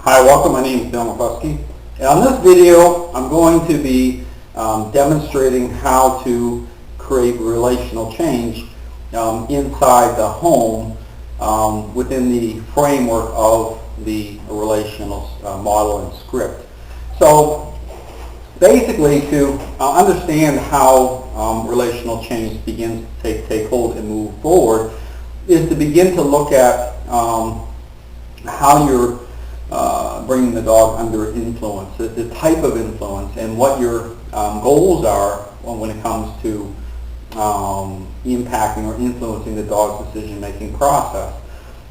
Hi, welcome. My name is McCluskey. And on this video, I'm going to be demonstrating how to create relational change inside the home within the framework of the relational model and script. So basically, to understand how relational change begins to take hold and move forward is to begin to look at how you're bringing the dog under influence, the type of influence, and what your goals are when it comes to impacting or influencing the dog's decision-making process.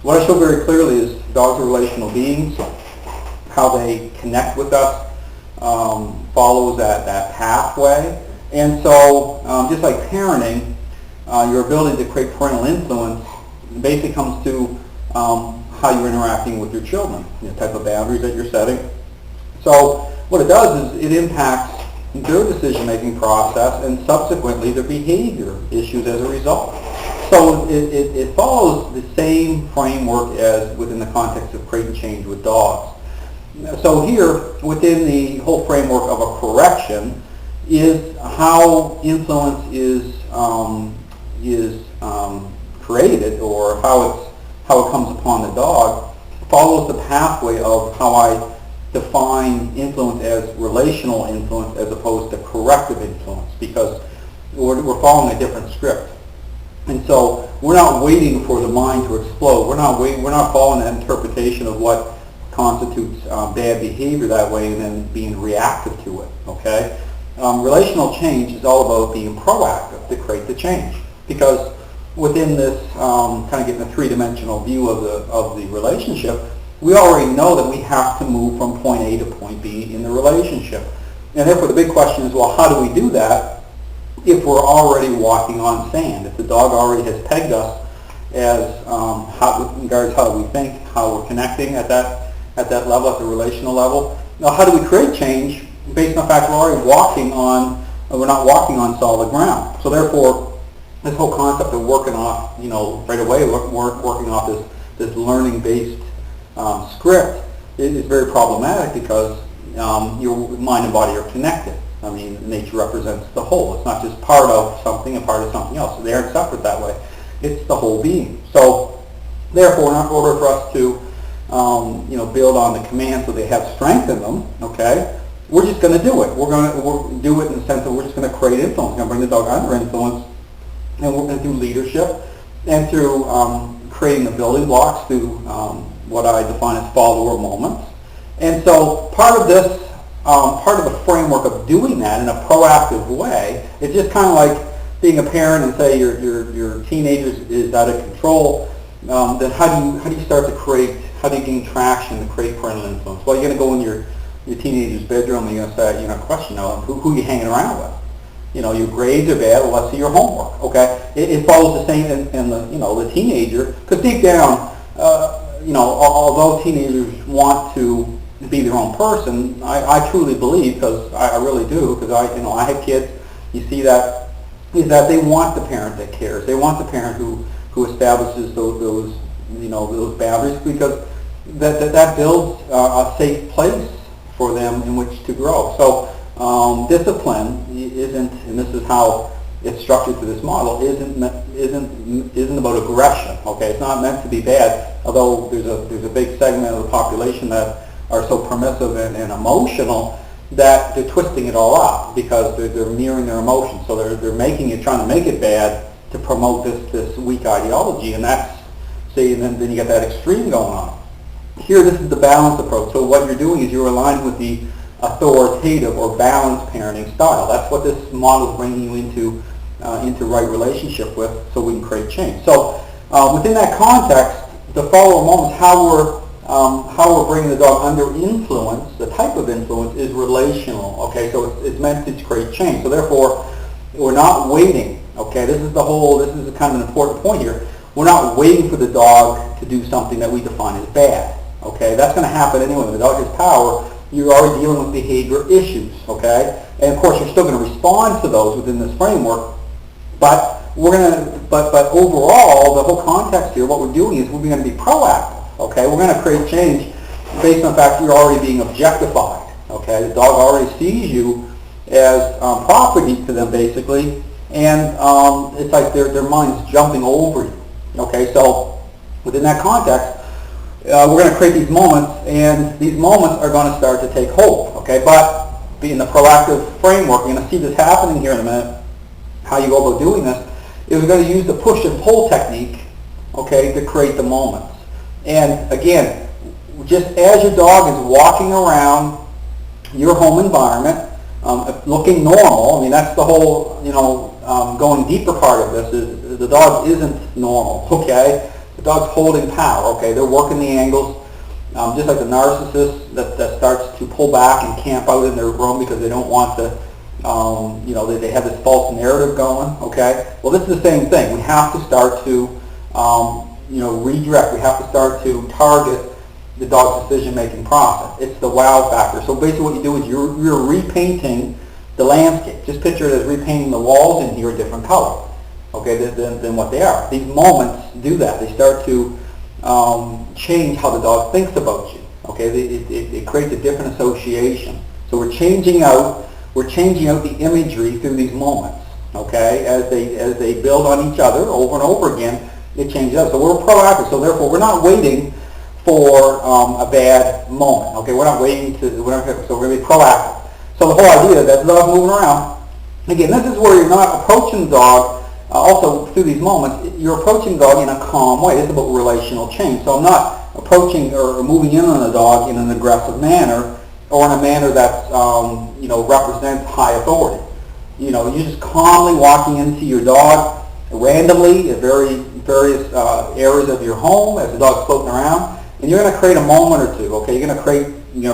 What I show very clearly is dogs are relational beings. How they connect with us follows that pathway. And so just like parenting, your ability to create parental influence basically comes to how you're interacting with your children, the type of boundaries that you're setting. So what it does is it impacts their decision-making process and subsequently their behavior issues as a result. So it follows the same framework as within the context of creating change with dogs. So here, within the whole framework of a correction, is how influence is created, or how it comes upon the dog, follows the pathway of how I define influence as relational influence as opposed to corrective influence, because we're following a different script. And so we're not waiting for the mind to explode. We're not following that interpretation of what constitutes bad behavior that way and then being reactive to it. Okay? Relational change is all about being proactive to create the change, because within this kind of getting a three-dimensional view of the relationship, we already know that we have to move from point A to point B in the relationship. And therefore the big question is, well, how do we do that if we're already walking on sand? If the dog already has pegged us as with regards how we think, how we're connecting at that level, at the relational level. Now, how do we create change based on the fact we're not walking on solid ground? So therefore, this whole concept of working off, right away, working off this learning-based script is very problematic, because your mind and body are connected. I mean, nature represents the whole. It's not just part of something and part of something else. They aren't separate that way. It's the whole being. So, therefore, in order for us to, build on the commands so they have strength in them, okay, we're just going to do it. We're going to do it in the sense that we're just going to create influence. We're going to bring the dog under influence. And through leadership, and through creating the building blocks, through what I define as follower moments. And so part of the framework of doing that in a proactive way, it's just kind of like being a parent and say your teenager is out of control. Then how do you gain traction to create parental influence? Well, you're going to go in your teenager's bedroom and you're going to say, question who are you hanging around with? Your grades are bad. Well, let's see your homework. Okay, it follows the same in the teenager, because deep down, although teenagers want to be their own person, I truly believe, because I really do, because I have kids. You see that is that they want the parent that cares. They want the parent who establishes those boundaries, because that builds a safe place for them in which to grow. So. Discipline isn't, and this is how it's structured through this model, isn't about aggression. Okay, it's not meant to be bad. Although there's a big segment of the population that are so permissive and emotional that they're twisting it all up, because they're mirroring their emotions. So they're trying to make it bad to promote this weak ideology, and then you get that extreme going on. Here, this is the balanced approach. So what you're doing is you're aligning with the authoritative or balanced parenting style. That's what this model is bringing you into right relationship with, so we can create change. So within that context, the follower moments, how we're bringing the dog under influence, the type of influence is relational. Okay, so it's meant to create change. So therefore, we're not waiting. Okay, this is kind of an important point here. We're not waiting for the dog to do something that we define as bad. Okay, that's going to happen anyway. When the dog has power, you're already dealing with behavior issues, okay? And of course, you're still going to respond to those within this framework, but overall, the whole context here, what we're doing is we're going to be proactive, okay? We're going to create change based on the fact you're already being objectified. Okay, the dog already sees you as property to them, basically, and it's like their mind's jumping over you. Okay, so within that context, we're going to create these moments, and these moments are going to start to take hold. Okay, but in the proactive framework, you're going to see this happening here in a minute. How you go about doing this is we're going to use the push and pull technique, okay, to create the moments. And again, just as your dog is walking around your home environment, looking normal. I mean, that's the whole, going deeper part of this is the dog isn't normal, okay? The dog's holding power, okay? They're working the angles, just like the narcissist that starts to pull back and camp out in their room because they don't want to, they have this false narrative going, okay? Well, this is the same thing. We have to start to, redirect. We have to start to target the dog's decision-making process. It's the wow factor. So basically what you do is you're repainting the landscape. Just picture it as repainting the walls in here a different color, okay, than what they are. These moments do that. They start to change how the dog thinks about you, okay? It creates a different association. So we're changing out the imagery through these moments, okay? As they build on each other over and over again, it changes up. So we're proactive. So therefore we're not waiting for a bad moment. Okay, we're not waiting so we're going to be proactive. So the whole idea that the dog's moving around, again, this is where you're not approaching the dog, also through these moments, you're approaching the dog in a calm way. It's about relational change. So I'm not approaching or moving in on the dog in an aggressive manner or in a manner that represents high authority. You're just calmly walking into your dog randomly at various areas of your home as the dog's floating around. And you're going to create a moment or two, okay? You're going to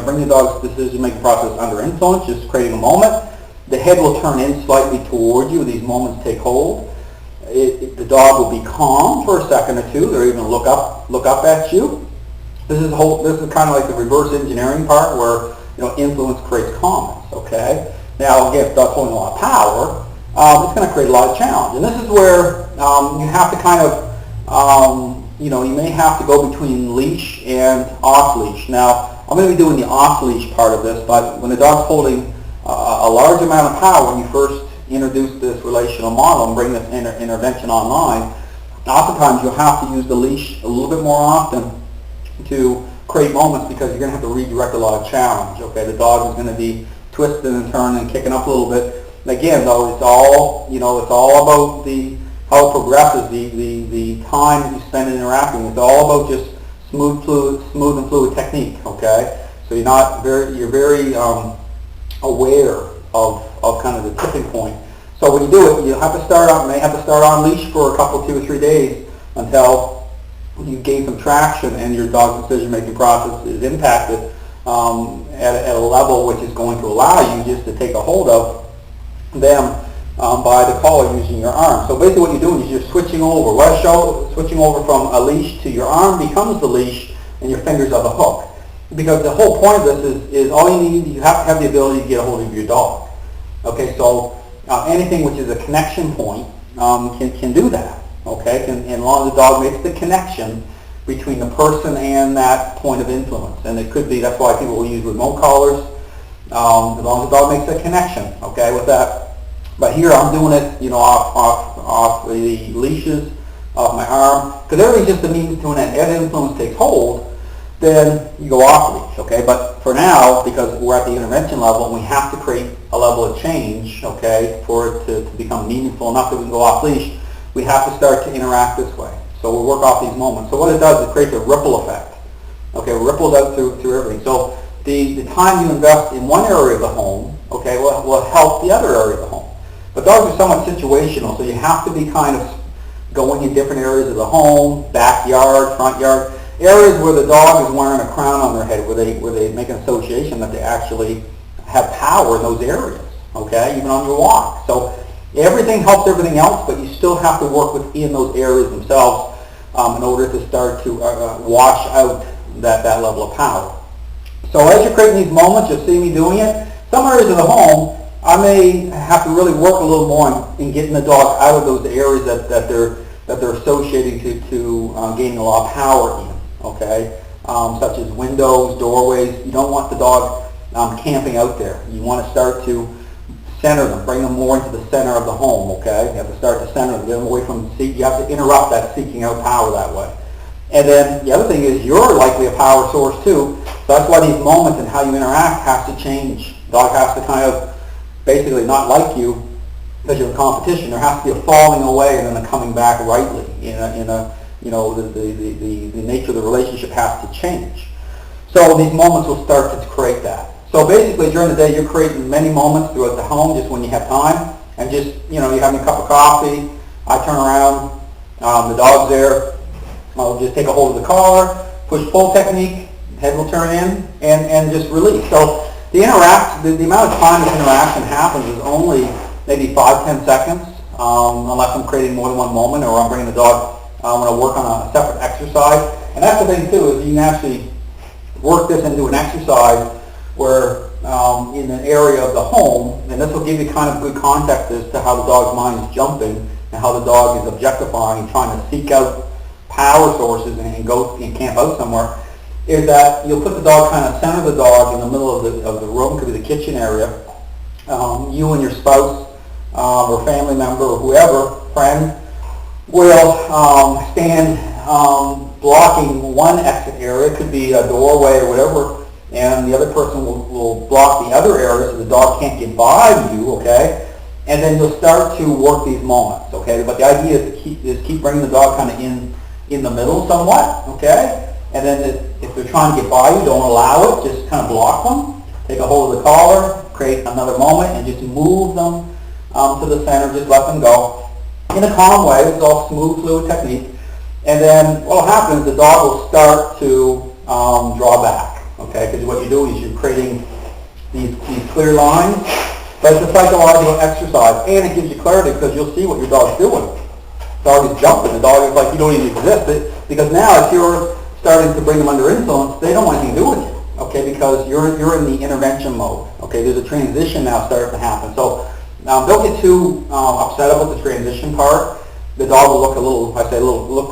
bring the dog's decision-making process under influence, just creating a moment. The head will turn in slightly toward you. These moments take hold. The dog will be calm for a second or two. They're even look up at you. This is kind of like the reverse engineering part where influence creates calmness, okay? Now again, if the dog's holding a lot of power, it's going to create a lot of challenge. And this is where you have to kind of you may have to go between leash and off-leash. Now, I'm going to be doing the off-leash part of this, but when the dog's holding a large amount of power, when you first introduce this relational model and bring this intervention online, oftentimes you'll have to use the leash a little bit more often to create moments because you're going to have to redirect a lot of challenge. Okay, the dog is going to be twisting and turning and kicking up a little bit. And again, though, it's all about how it progresses, the time that you spend interacting. It's all about just smooth and fluid technique. Okay, so you're very aware of kind of the tipping point. So when you do it, you may have to start on leash for a couple, 2 or 3 days until you gain some traction and your dog's decision-making process is impacted at a level which is going to allow you just to take a hold of them by the collar using your arm. So basically what you're doing is you're switching over. Switching over from a leash to your arm becomes the leash and your fingers are the hook. Because the whole point of this is all you have to have the ability to get a hold of your dog. Okay, so anything which is a connection point can do that. Okay, and as long as the dog makes the connection between the person and that point of influence. And it could be, that's why people will use remote collars, as long as the dog makes a connection, okay, with that. But here I'm doing it, off the leashes, off my arm, because everything's just a means to an end. As influence takes hold, then you go off leash, okay? But for now, because we're at the intervention level, and we have to create a level of change, okay, for it to become meaningful enough that we can go off leash, we have to start to interact this way. So we'll work off these moments. So what it does, it creates a ripple effect. Okay, ripples out through everything. So the time you invest in one area of the home, okay, will help the other area of the home. But dogs are somewhat situational, so you have to be kind of going in different areas of the home, backyard, front yard, areas where the dog is wearing a crown on their head, where they make an association that they actually have power in those areas, okay, even on your walk. So everything helps everything else, but you still have to work within those areas themselves in order to start to wash out that level of power. So as you're creating these moments, you'll see me doing it. Some areas of the home, I may have to really work a little more in getting the dog out of those areas that they're associating to gaining a lot of power in. Okay, such as windows, doorways. You don't want the dog camping out there. You want to start to center them, bring them more into the center of the home, okay? You have to start to center them, get them away from the you have to interrupt that seeking out power that way. And then the other thing is you're likely a power source too, so that's why these moments and how you interact has to change. The dog has to kind of basically not like you because you're in competition. There has to be a falling away and then a coming back rightly. You know, the nature of the relationship has to change. So these moments will start to create that. So basically during the day you're creating many moments throughout the home just when you have time, and just, you know, you're having a cup of coffee, I turn around, the dog's there, I'll just take a hold of the collar, push-pull technique, head will turn in, and just release. So the amount of time this interaction happens is only maybe 5-10 seconds, unless I'm creating more than one moment or I'm bringing the dog when I work on a separate exercise. And that's the thing too, is you can actually work this into an exercise where in an area of the home, and this will give you kind of good context as to how the dog's mind is jumping and how the dog is objectifying and trying to seek out power sources and go and camp out somewhere, is that you'll put the dog, kind of center the dog in the middle of the room, could be the kitchen area. You and your spouse or family member or whoever, friend, will stand blocking one exit area, it could be a doorway or whatever, and the other person will block the other area so the dog can't get by you, okay? And then you'll start to work these moments, okay? But the idea is to keep bringing the dog kind of in the middle somewhat, okay? And then if they're trying to get by you, don't allow it, just kind of block them. Take a hold of the collar, create another moment, and just move them to the center, just let them go. In a calm way, it's all smooth, fluid technique. And then what will happen is the dog will start to draw back, okay? Because what you're doing is you're creating these clear lines, but it's a psychological exercise, and it gives you clarity because you'll see what your dog's doing. The dog is jumping, the dog is like you don't even exist, because now if you're starting to bring them under influence, they don't want anything to do with you, okay? Because you're in the intervention mode, okay? There's a transition now starting to happen. So don't get too upset about the transition part. The dog will look a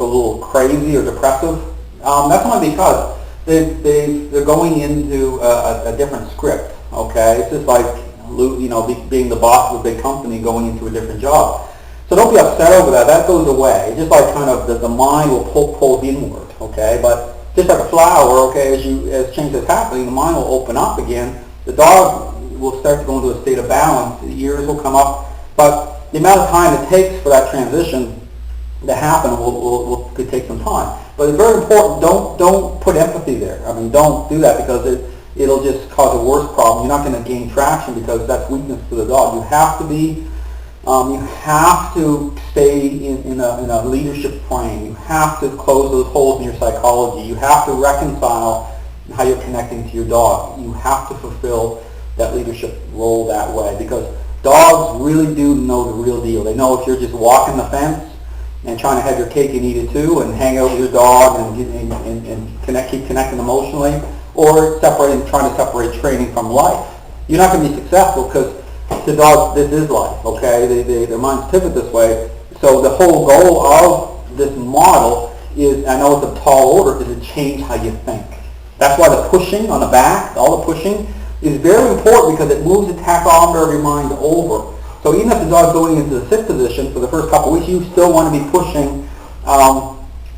little crazy or depressive. That's only because they're going into a different script, okay? It's just like, you know, being the boss of a big company going into a different job. So don't be upset over that. That goes away. Just like kind of the mind will pull inward, okay? But just like a flower, okay, as change is happening, the mind will open up again. The dog will start to go into a state of balance. The ears will come up. But the amount of time it takes for that transition to happen could take some time. But it's very important. Don't put empathy there. I mean, don't do that because it'll just cause a worse problem. You're not going to gain traction because that's weakness to the dog. You have to be. You have to stay in a leadership frame. You have to close those holes in your psychology. You have to reconcile how you're connecting to your dog. You have to fulfill that leadership role that way because dogs really do know the real deal. They know if you're just walking the fence and trying to have your cake and eat it too and hang out with your dog and keep connecting emotionally, or trying to separate training from life. You're not going to be successful because the dogs, this is life, okay? Their minds pivot this way. So the whole goal of this model is, I know it's a tall order, is to change how you think. That's why the pushing on the back, all the pushing, is very important because it moves the tachometer of your mind over. So even if the dog's going into the sit position for the first couple of weeks, you still want to be pushing,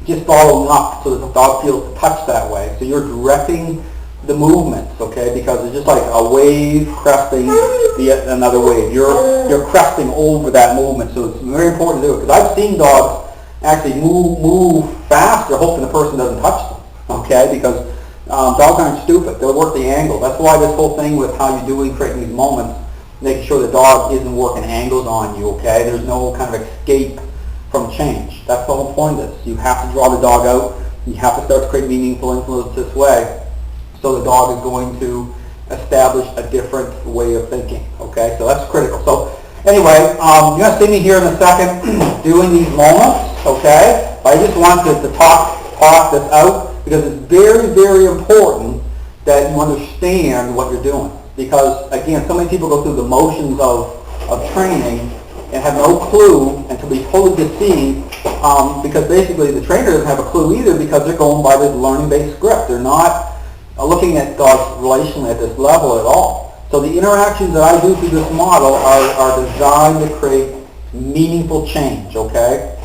just following up so that the dog feels the touch that way. So you're directing the movements, okay, because it's just like a wave cresting another wave. You're cresting over that movement, so it's very important to do it. Because I've seen dogs actually move faster, hoping the person doesn't touch them, okay, because dogs aren't stupid. They'll work the angle. That's why this whole thing with how you're doing, creating these moments, making sure the dog isn't working angles on you, okay? There's no kind of escape from change. That's the whole point of this. You have to draw the dog out. You have to start to create meaningful influence this way. So the dog is going to establish a different way of thinking, okay? So that's critical. So anyway, you're going to see me here in a second doing these moments, okay? But I just wanted to talk this out because it's very, very important that you understand what you're doing. Because, again, so many people go through the motions of training and have no clue and to be totally deceived because basically the trainer doesn't have a clue either, because they're going by this learning-based script. They're not looking at dogs relationally at this level at all. So the interactions that I do through this model are designed to create meaningful change, okay?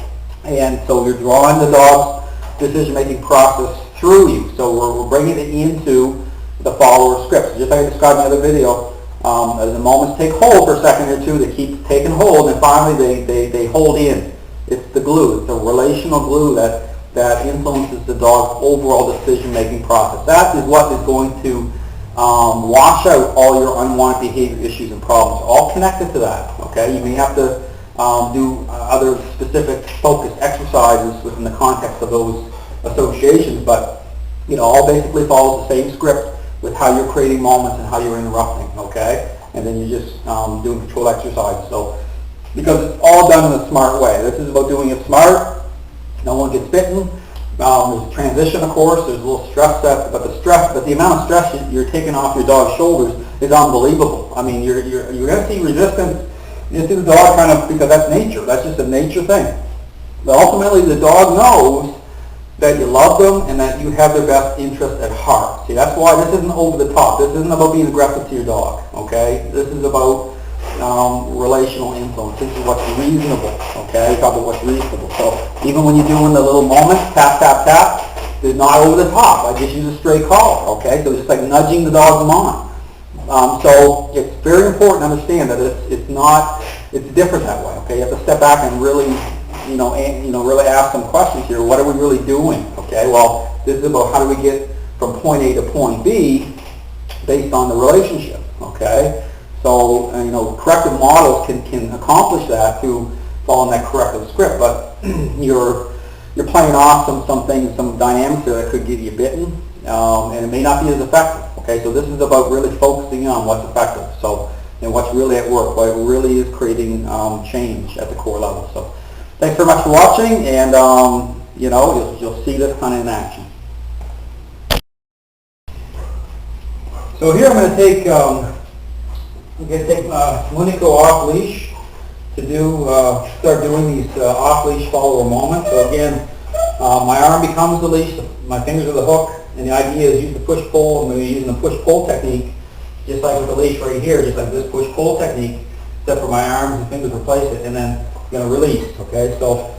And so you're drawing the dog's decision-making process through you. So we're bringing it into the follower script. So just like I described in the other video, as the moments take hold for a second or two, they keep taking hold, and finally they hold in. It's the glue. It's the relational glue that influences the dog's overall decision-making process. That is what is going to wash out all your unwanted behavior issues and problems, all connected to that. Okay, you may have to do other specific focused exercises within the context of those associations, but all basically follows the same script with how you're creating moments and how you're interrupting. Okay, and then you're just doing control exercises. So because it's all done in a smart way. This is about doing it smart. No one gets bitten. There's a transition, of course. There's a little stress set, but the amount of stress you're taking off your dog's shoulders is unbelievable. I mean, you're going to see resistance. You see the dog kind of, because that's nature. That's just a nature thing. But ultimately, the dog knows that you love them and that you have their best interest at heart. See, that's why this isn't over the top. This isn't about being aggressive to your dog. Okay, this is about relational influence. This is what's reasonable. Okay, talk about what's reasonable. So even when you're doing the little moments, tap, tap, tap, they're not over the top. I just use a stray collar. Okay, so it's just like nudging the dog's mind. So it's very important to understand that it's different that way. Okay, you have to step back and really, really ask some questions here. What are we really doing? Okay, well, this is about how do we get from point A to point B based on the relationship. Okay. So, corrective models can accomplish that through following that corrective script, but you're playing off some things, some dynamics there that could get you bitten, and it may not be as effective. Okay, so this is about really focusing on what's effective, and what's really at work, what really is creating change at the core level. So, thanks very much for watching, and you'll see this kind of in action. So here I'm going to take. I'm going to take Lunico off leash to start doing these off leash follower moments. So again, my arm becomes the leash, my fingers are the hook, and the idea is use the push pull, and we're using the push pull technique, just like with the leash right here, just like this push pull technique, except for my arms and fingers replace it, and then you're going to release. Okay, so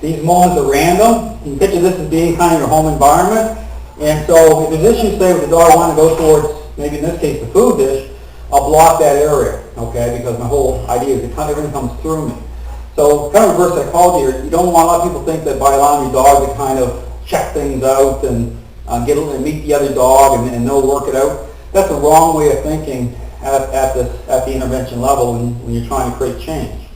these moments are random. You can picture this as being kind of your home environment, and so if there's issues, say with the dog wanting to go towards, maybe in this case, the food dish, I'll block that area, okay, because my whole idea is that everything comes through me. So kind of reverse psychology here. You don't want a lot of people think that by allowing your dog to kind of check things out and meet the other dog and know work it out. That's a wrong way of thinking at the intervention level when you're trying to create change.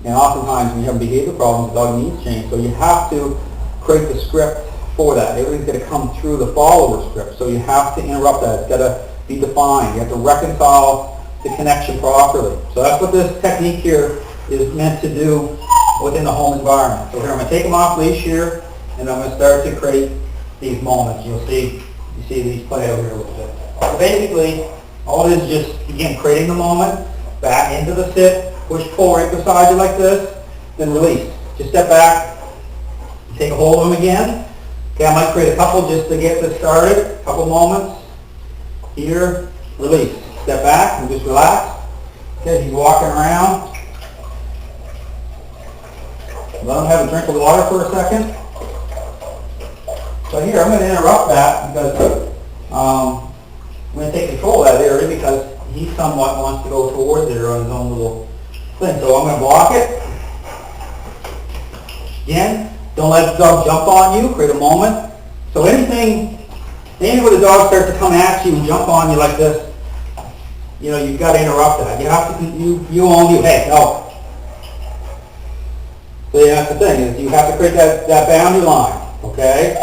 And oftentimes when you have behavior problems, the dog needs change. So you have to create the script for that. Everything's going to come through the follower script. So you have to interrupt that. It's got to be defined. You have to reconcile the connection properly. So that's what this technique here is meant to do within the home environment. So here I'm going to take them off leash here, and I'm going to start to create these moments. You see these play out here a little bit. So basically, all it is just, again, creating the moment, back into the sit, push pull right beside you like this, then release. Just step back, take a hold of them again. Okay, I might create a couple just to get this started, a couple moments. Here, release. Step back and just relax. Okay, he's walking around. Let him have a drink of water for a second. So here, I'm going to interrupt that because I'm going to take control of that area because he somewhat wants to go towards there on his own little thing. So I'm going to block it. Again, don't let the dog jump on you. Create a moment. So anything where the dog starts to come at you and jump on you like this, you've got to interrupt that. You have to, you own you. Hey, no. So that's the thing, is you have to create that boundary line, okay?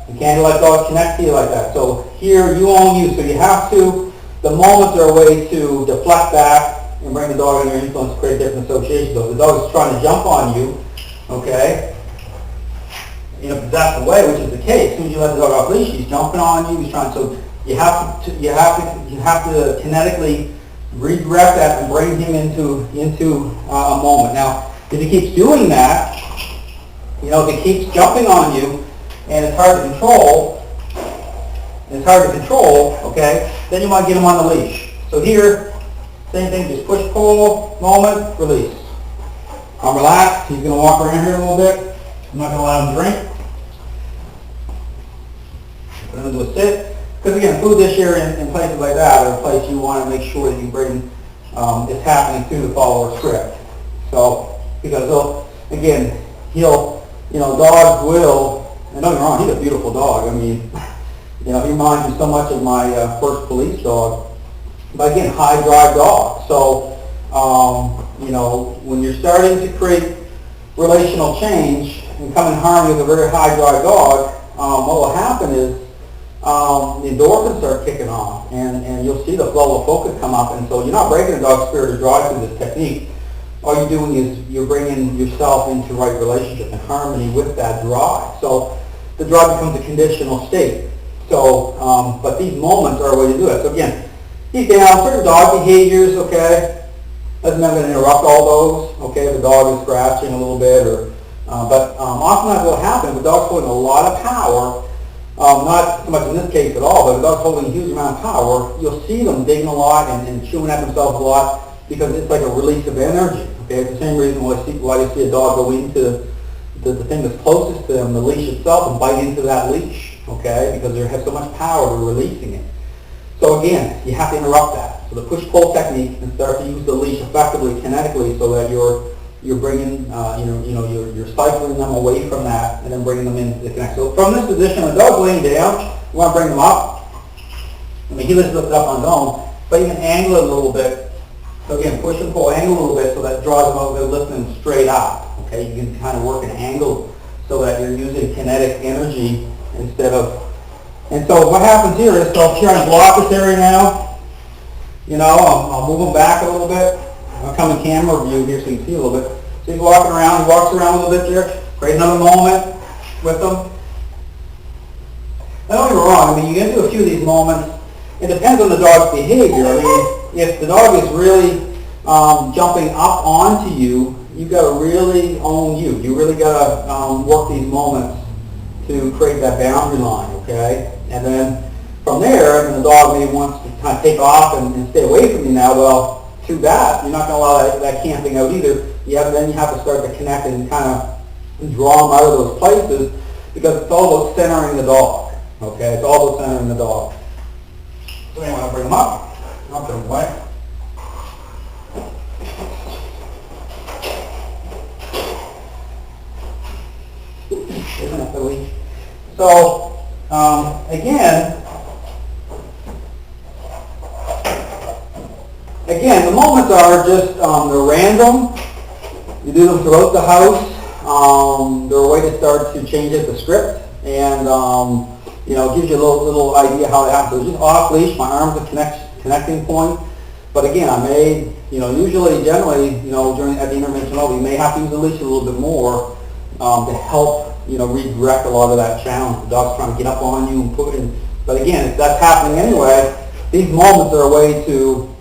You can't let dogs connect to you like that. So here, you own you. So you have to, the moments are a way to deflect back and bring the dog under your influence, create different associations. So if the dog is trying to jump on you, okay, if that's the way, which is the case, as soon as you let the dog off leash, he's jumping on you, he's trying, so you have to kinetically redirect that and bring him into a moment. Now, if he keeps doing that, You know, if it keeps jumping on you and it's hard to control, okay, then you want to get him on the leash. So here, same thing, just push, pull, moment, release. I'm relaxed. He's going to walk around here a little bit. I'm not going to allow him to drink. Put him into a sit. Because again, food this year in places like that are a place you want to make sure that you bring it's happening through the follower script. So, because dogs will, and don't get me wrong, he's a beautiful dog. I mean, he reminds me so much of my first police dog. But again, high drive dog. So, when you're starting to create relational change and come in harmony with a very high drive dog, what will happen is the endorphins start kicking off, and you'll see the flow of focus come up. And so you're not breaking a dog's spirit or drive through this technique. All you're doing is you're bringing yourself into right relationship and harmony with that drive. So the drive becomes a conditional state. So, but these moments are a way to do it. So again, he's down, certain dog behaviors, okay, doesn't mean I'm going to interrupt all those, okay, if the dog is scratching a little bit, or, but often that will happen if the dog's holding a lot of power, not so much in this case at all, but if the dog's holding a huge amount of power, you'll see them digging a lot and chewing at themselves a lot because it's like a release of energy, okay, it's the same reason why you see a dog go into the thing that's closest to them, the leash itself, and bite into that leash, okay, because they have so much power to releasing it. So again, you have to interrupt that. So the push-pull technique, and start to use the leash effectively, kinetically, so that you're bringing, you're cycling them away from that, and then bringing them into the connect. So from this position, the dog's laying down. You want to bring them up. I mean, he lifts it up on his own, but you can angle it a little bit. So again, push and pull, angle a little bit, so that draws them over, lifting them straight up. Okay, you can kind of work an angle so that you're using kinetic energy instead of. And so what happens here is, so here I block this area now, I'll move him back a little bit. I'll come in camera view here so you can see a little bit. So he's walking around, he walks around a little bit there, create another moment with him. Now don't get me wrong, I mean, you get into a few of these moments, it depends on the dog's behavior. I mean, if the dog is really jumping up onto you, you've got to really own you. You really got to work these moments to create that boundary line, okay? And then from there, and the dog maybe wants to kind of take off and stay away from you now, well, through that, you're not going to allow that camping out either. Then you have to start to connect and kind of draw them out of those places, because it's all about centering the dog, okay? It's all about centering the dog. So anyway, I'll bring them up. I'll put them away. Isn't it, Billy? So, again, the moments are just, they're random. You do them throughout the house. They're a way to start to change up the script, and gives you a little idea how it happens. So just off leash, my arm's a connecting point. But again, I may, generally, at the intervention level, you may have to use the leash a little bit more to help, redirect a lot of that challenge. The dog's trying to get up on you and put it in. But again, if that's happening anyway, these moments are a way to,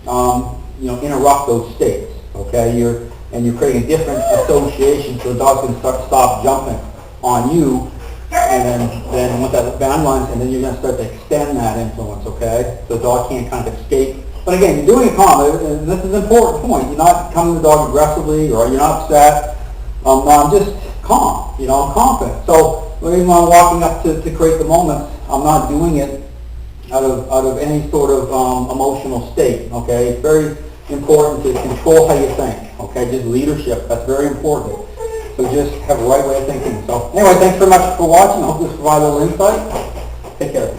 interrupt those states. Okay, you're creating a different association, so the dog's going to stop jumping on you, and then once that boundary line, and then you're going to start to extend that influence. Okay, so the dog can't kind of escape. But again, you're doing it calm, and this is an important point. You're not coming to the dog aggressively, or you're not upset. No, I'm just calm. I'm confident. So when I'm walking up to create the moments, I'm not doing it out of any sort of emotional state. Okay, it's very important to control how you think. Okay, just leadership. That's very important. So just have a right way of thinking. So anyway, thanks very much for watching. I hope this provided a little insight. Take care.